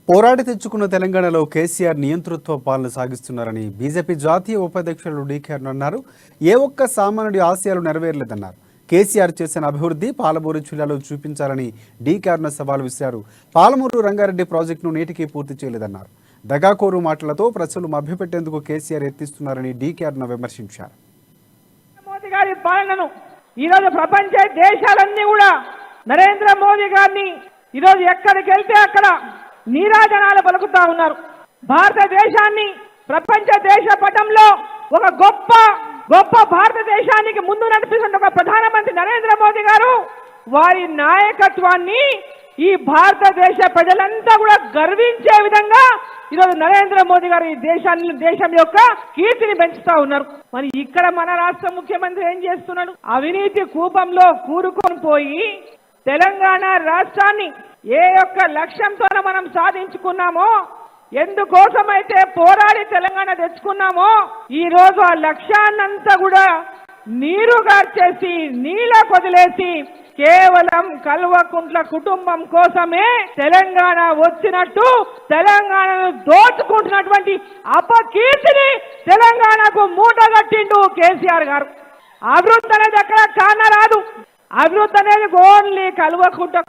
పోరాడి తెచ్చుకున్న తెలంగాణలో కేసీఆర్ నియంతృత్వ పాలన సాగిస్తున్నారని బీజేపీ జాతీయ ఉపాధ్యక్షులు డీకే అన్నారు. ఏ ఒక్క సామాన్యుడి ఆశయాలు నెరవేరలేదన్నారు. కేసీఆర్ చేసిన అభివృద్ధి పాలమూరు జిల్లాలో చూపించాలని డీకే సవాల్ విసిరారు. పాలమూరు రంగారెడ్డి ప్రాజెక్టును నేటికి పూర్తి చేయలేదన్నారు. దగాకోరు మాటలతో ప్రజలు మభ్యపెట్టేందుకు కేసీఆర్ ఎత్తిస్తున్నారని డీకే విమర్శించారు. మోదీ గారి పాలనను ఈరోజు ప్రపంచ దేశాలన్నీ కూడా నరేంద్ర మోదీ గారిని ఈరోజు ఎక్కడికి వెళ్తే అక్కడ నీరాజనాలు పలుకుతా ఉన్నారు. భారతదేశాన్ని ప్రపంచ దేశ పటంలో ఒక గొప్ప భారతదేశానికి ముందు నడిపిస్తున్న ఒక ప్రధానమంత్రి నరేంద్ర మోదీ గారు వారి నాయకత్వాన్ని ఈ భారతదేశ ప్రజలంతా కూడా గర్వించే విధంగా ఈరోజు నరేంద్ర మోదీ గారు ఈ దేశం యొక్క కీర్తిని పెంచుతా ఉన్నారు. మరి ఇక్కడ మన రాష్ట్ర ముఖ్యమంత్రి ఏం చేస్తున్నాడు? అవినీతి కూపంలో కూరుకొని పోయి తెలంగాణ రాష్ట్రాన్ని ఏ యొక్క లక్ష్యంతో మనం సాధించుకున్నామో, ఎందుకోసమైతే పోరాడి తెలంగాణ తెచ్చుకున్నామో, ఈ రోజు ఆ లక్ష్యాన్నంతా కూడా నీరుగార్చేసి నీళ్ళ కొదిలేసి కేవలం కల్వకుంట్ల కుటుంబం కోసమే తెలంగాణ వచ్చినట్టు తెలంగాణను దోచుకుంటున్నటువంటి అపకీర్తిని తెలంగాణకు మూటగట్టిండు కేసీఆర్ గారు. అభివృద్ధి అనేది ఎక్కడ కానరాదు. అభివృద్ధి అనేది ఓన్లీ కల్వకుంట్ల